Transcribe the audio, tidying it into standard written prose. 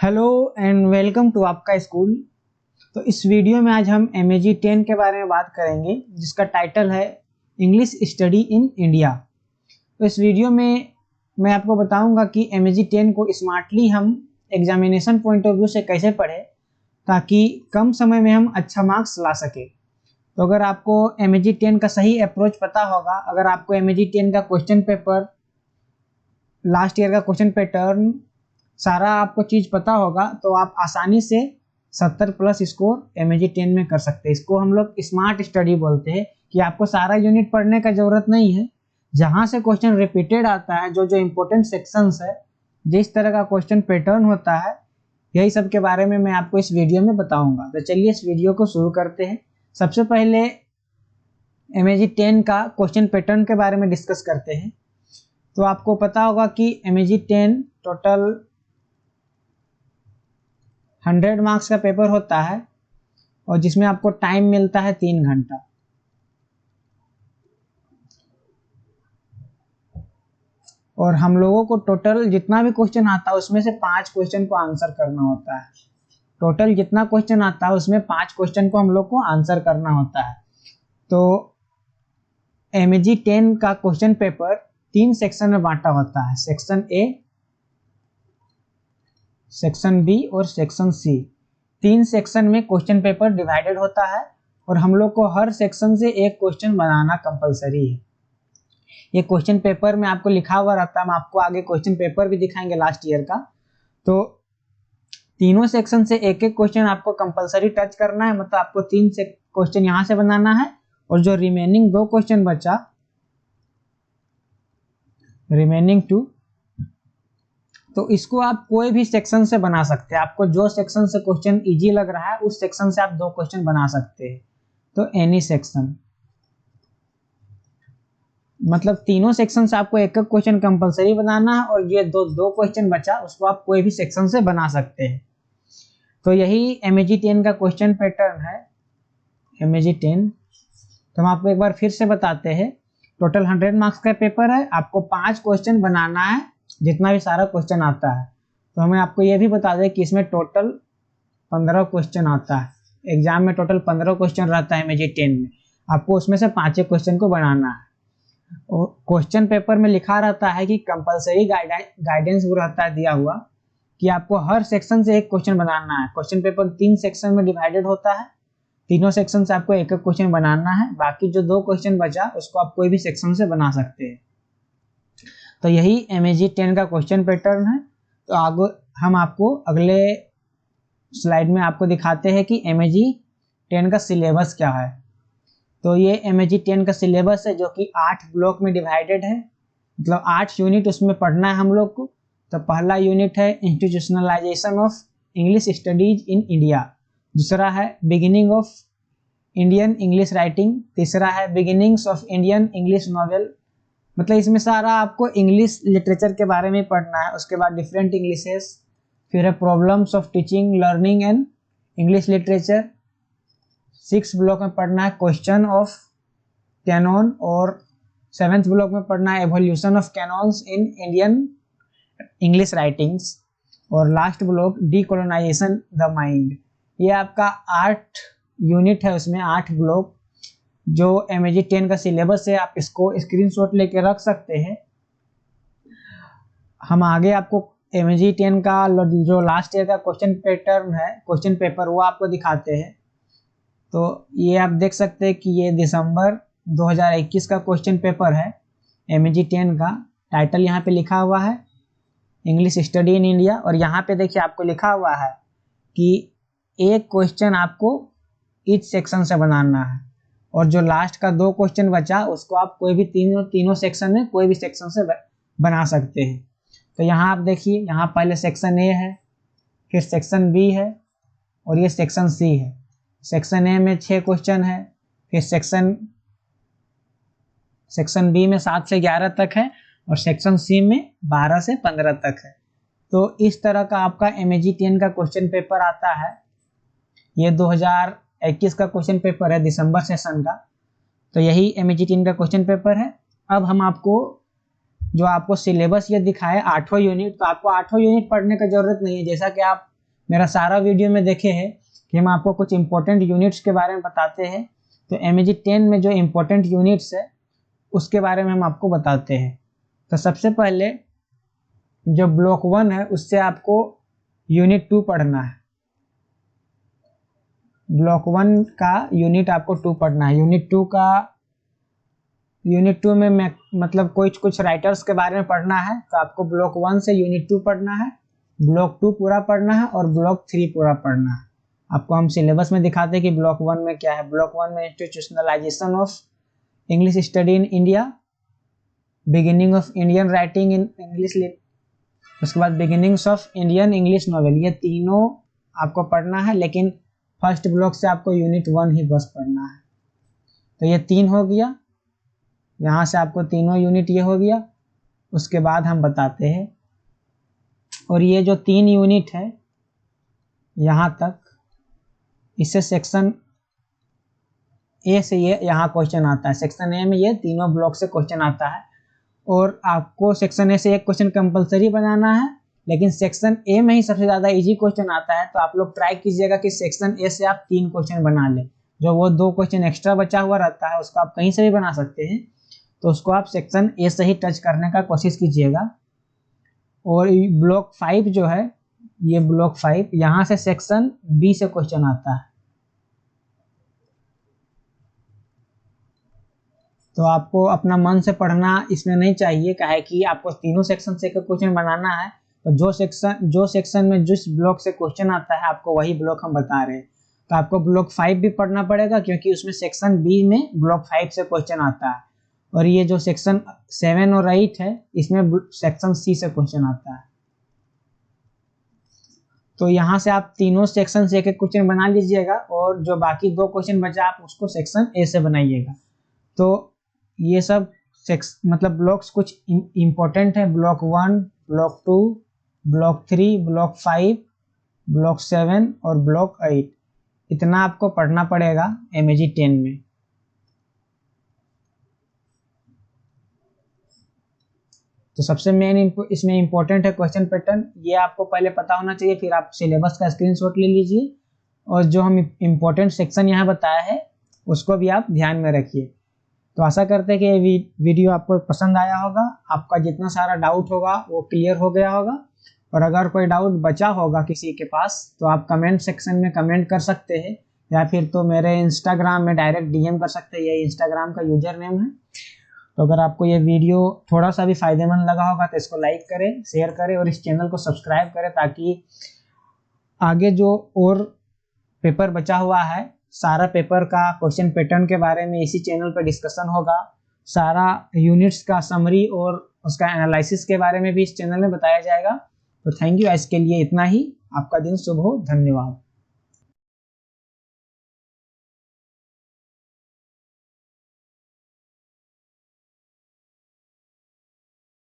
Hello and welcome to आपका school. तो इस वीडियो में आज हम एमएजी 10 के बारे में बात करेंगे, जिसका टाइटल है इंग्लिश स्टडी इन इंडिया। तो इस वीडियो में मैं आपको बताऊंगा कि एमएजी 10 को स्मार्टली हम एग्जामिनेशन पॉइंट ऑफ व्यू से कैसे पढ़ें ताकि कम समय में हम अच्छा मार्क्स ला सके। तो अगर आपको एमएजी 10 का सही अप्रोच पता होगा, अगर आपको एमएजी 10 का क्वेश्चन पेपर, लास्ट ईयर का क्वेश्चन पैटर्न, सारा आपको चीज़ पता होगा, तो आप आसानी से 70 प्लस स्कोर एमएजी 10 में कर सकते हैं। इसको हम लोग स्मार्ट स्टडी बोलते हैं कि आपको सारा यूनिट पढ़ने का ज़रूरत नहीं है। जहाँ से क्वेश्चन रिपीटेड आता है, जो जो इम्पोर्टेंट सेक्शंस है, जिस तरह का क्वेश्चन पैटर्न होता है, यही सब के बारे में मैं आपको इस वीडियो में बताऊंगा। तो चलिए इस वीडियो को शुरू करते हैं। सबसे पहले एमएजी 10 का क्वेश्चन पैटर्न के बारे में डिस्कस करते हैं। तो आपको पता होगा कि एमएजी 10 टोटल 100 मार्क्स का पेपर होता है और जिसमें आपको टाइम मिलता है 3 घंटा। और हम लोगों को टोटल जितना भी क्वेश्चन आता है उसमें से 5 क्वेश्चन को आंसर करना होता है। टोटल जितना क्वेश्चन आता है उसमें 5 क्वेश्चन को हम लोग को आंसर करना होता है। तो एमएजी 10 का क्वेश्चन पेपर 3 सेक्शन में बांटा होता है, सेक्शन ए, सेक्शन बी और सेक्शन सी। 3 सेक्शन में क्वेश्चन पेपर डिवाइडेड होता है और हम लोग को हर सेक्शन से एक क्वेश्चन बनाना कंपलसरी है। ये क्वेश्चन पेपर में आपको लिखा हुआ रहता है, हम आपको आगे क्वेश्चन पेपर भी दिखाएंगे लास्ट ईयर का। तो तीनों सेक्शन से एक एक क्वेश्चन आपको कंपलसरी टच करना है, मतलब आपको 3 से क्वेश्चन यहाँ से बनाना है और जो रिमेनिंग 2 क्वेश्चन बचा, रिमेनिंग 2, तो इसको आप कोई भी सेक्शन से बना सकते हैं। आपको जो सेक्शन से क्वेश्चन इजी लग रहा है उस सेक्शन से आप 2 क्वेश्चन बना सकते हैं। तो एनी सेक्शन, मतलब तीनों सेक्शन से आपको एक एक क्वेश्चन कंपलसरी बनाना है और ये दो क्वेश्चन बचा उसको आप कोई भी सेक्शन से बना सकते हैं। तो यही एमएजी 10 का क्वेश्चन पैटर्न है, एमएजी 10। तो हम आपको एक बार फिर से बताते हैं। टोटल 100 मार्क्स का पेपर है, आपको 5 क्वेश्चन बनाना है जितना भी सारा क्वेश्चन आता है। तो हमें आपको ये भी बता दें कि इसमें टोटल 15 क्वेश्चन आता है। एग्जाम में टोटल 15 क्वेश्चन रहता है एमएजी 10 में, आपको उसमें से 5 क्वेश्चन को बनाना है। और क्वेश्चन पेपर में लिखा रहता है कि कंपलसरी गाइडेंस वो रहता है दिया हुआ कि आपको हर सेक्शन से एक क्वेश्चन बनाना है। क्वेश्चन पेपर 3 सेक्शन में डिवाइडेड होता है, तीनों सेक्शन से आपको एक एक क्वेश्चन बनाना है। बाकी जो 2 क्वेश्चन बचा उसको आप कोई भी सेक्शन से बना सकते हैं। तो यही एमएजी 10 का क्वेश्चन पैटर्न है। तो आगे हम आपको अगले स्लाइड में आपको दिखाते हैं कि एमएजी 10 का सिलेबस क्या है। तो ये एमएजी 10 का सिलेबस है जो कि 8 ब्लॉक में डिवाइडेड है, मतलब 8 यूनिट उसमें पढ़ना है हम लोग को। तो पहला यूनिट है institutionalisation of English studies in India, दूसरा है beginning of Indian English writing, तीसरा है beginnings of Indian English novel. मतलब इसमें सारा आपको इंग्लिश लिटरेचर के बारे में पढ़ना है। उसके बाद डिफरेंट इंग्लिशेस, फिर है problems of teaching, learning and English literature. 6 block में पढ़ना है क्वेश्चन ऑफ कैनन, और 7th ब्लॉक में पढ़ना है evolution of canons in Indian English writings, और last block decolonisation the mind. ये आपका 8 यूनिट है, उसमें 8 ब्लॉक जो एमएजी 10 का सिलेबस है। आप इसको स्क्रीनशॉट लेके रख सकते हैं। हम आगे आपको एमएजी 10 का जो लास्ट ईयर का क्वेश्चन पैटर्न है, क्वेश्चन पेपर, वो आपको दिखाते हैं। तो ये आप देख सकते हैं कि ये दिसंबर 2021 का क्वेश्चन पेपर है एमएजी 10 का। टाइटल यहाँ पे लिखा हुआ है इंग्लिश स्टडी इन इंडिया, और यहाँ पे देखिए आपको लिखा हुआ है कि एक क्वेश्चन आपको ईच सेक्शन से बनाना है, और जो लास्ट का 2 क्वेश्चन बचा उसको आप कोई भी तीनों सेक्शन में कोई भी सेक्शन से बना सकते हैं। तो यहाँ आप देखिए, यहाँ पहले सेक्शन ए है, फिर सेक्शन बी है और ये सेक्शन सी है। सेक्शन ए में 6 क्वेश्चन है, फिर सेक्शन बी में 7 से 11 तक है, और सेक्शन सी में 12 से 15 तक है। तो इस तरह का आपका एमएजी 10 का क्वेश्चन पेपर आता है। ये 2021 का क्वेश्चन पेपर है, दिसंबर सेशन का। तो यही एमएजी 10 का क्वेश्चन पेपर है। अब हम आपको जो आपको सिलेबस ये दिखाए 8 यूनिट, तो आपको 8 यूनिट पढ़ने का जरूरत नहीं है। जैसा कि आप मेरा सारा वीडियो में देखे हैं कि हम आपको कुछ इंपॉर्टेंट यूनिट्स के बारे में बताते हैं। तो MEG 10 में जो इंपॉर्टेंट यूनिट्स है उसके बारे में हम आपको बताते हैं। तो सबसे पहले जो ब्लॉक 1 है उससे आपको यूनिट 2 पढ़ना है। ब्लॉक 1 का यूनिट आपको 2 पढ़ना है। यूनिट 2 में मतलब कुछ राइटर्स के बारे में पढ़ना है। तो आपको ब्लॉक 1 से यूनिट 2 पढ़ना है, ब्लॉक 2 पूरा पढ़ना है और ब्लॉक 3 पूरा पढ़ना है। आपको हम सिलेबस में दिखाते हैं कि ब्लॉक 1 में क्या है। ब्लॉक 1 में institutionalisation of English study in India, beginning of Indian writing in English, उसके बाद beginnings of Indian English novel, ये तीनों आपको पढ़ना है। लेकिन फर्स्ट ब्लॉक से आपको यूनिट 1 ही बस पढ़ना है। तो ये 3 हो गया, यहाँ से आपको तीनों यूनिट ये हो गया। उसके बाद हम बताते हैं, और ये जो 3 यूनिट है यहाँ तक, इससे सेक्शन ए से ये यहाँ क्वेश्चन आता है। सेक्शन ए में ये तीनों ब्लॉक से क्वेश्चन आता है, और आपको सेक्शन ए से एक क्वेश्चन कंपलसरी बनाना है। लेकिन सेक्शन ए में ही सबसे ज़्यादा इजी क्वेश्चन आता है। तो आप लोग ट्राई कीजिएगा कि सेक्शन ए से आप 3 क्वेश्चन बना लें। जो वो 2 क्वेश्चन एक्स्ट्रा बचा हुआ रहता है उसको आप कहीं से भी बना सकते हैं, तो उसको आप सेक्शन ए से ही टच करने का कोशिश कीजिएगा। और ब्लॉक 5 जो है, ये ब्लॉक 5 यहाँ से सेक्शन बी से क्वेश्चन आता है। तो आपको अपना मन से पढ़ना इसमें नहीं चाहिए, क्या है कि आपको तीनों सेक्शन से एक क्वेश्चन बनाना है। तो जो सेक्शन में जिस ब्लॉक से क्वेश्चन आता है आपको वही ब्लॉक हम बता रहे हैं। तो आपको ब्लॉक 5 भी पढ़ना पड़ेगा, क्योंकि उसमें सेक्शन बी में ब्लॉक 5 से क्वेश्चन आता है। और ये जो सेक्शन 7 और 8 है इसमें सेक्शन सी से क्वेश्चन आता है। तो यहाँ से आप तीनों सेक्शन से एक एक क्वेश्चन बना लीजिएगा, और जो बाकी 2 क्वेश्चन बचा आप उसको सेक्शन ए से बनाइएगा। तो ये सब मतलब ब्लॉक्स कुछ इम्पोर्टेंट है। Block 1, block 2, block 3, block 5, block 7 और ब्लॉक 8, इतना आपको पढ़ना पड़ेगा MEG 10 में। तो सबसे मेन इसमें इंपॉर्टेंट है क्वेश्चन पैटर्न। ये आपको पहले पता होना चाहिए, फिर आप सिलेबस का स्क्रीनशॉट ले लीजिए, और जो हम इम्पोर्टेंट सेक्शन यहाँ बताया है उसको भी आप ध्यान में रखिए। तो आशा करते हैं कि ये वीडियो आपको पसंद आया होगा, आपका जितना सारा डाउट होगा वो क्लियर हो गया होगा। और अगर कोई डाउट बचा होगा किसी के पास तो आप कमेंट सेक्शन में कमेंट कर सकते हैं, या फिर तो मेरे इंस्टाग्राम में डायरेक्ट DM कर सकते हैं। ये इंस्टाग्राम का यूजर नेम है। तो अगर आपको ये वीडियो थोड़ा सा भी फायदेमंद लगा होगा तो इसको लाइक करें, शेयर करें और इस चैनल को सब्सक्राइब करें, ताकि आगे जो और पेपर बचा हुआ है सारा पेपर का क्वेश्चन पैटर्न के बारे में इसी चैनल पर डिस्कशन होगा। सारा यूनिट्स का समरी और उसका एनालिसिस के बारे में भी इस चैनल में बताया जाएगा। तो थैंक यू, आज के लिए इतना ही। आपका दिन शुभ हो। धन्यवाद।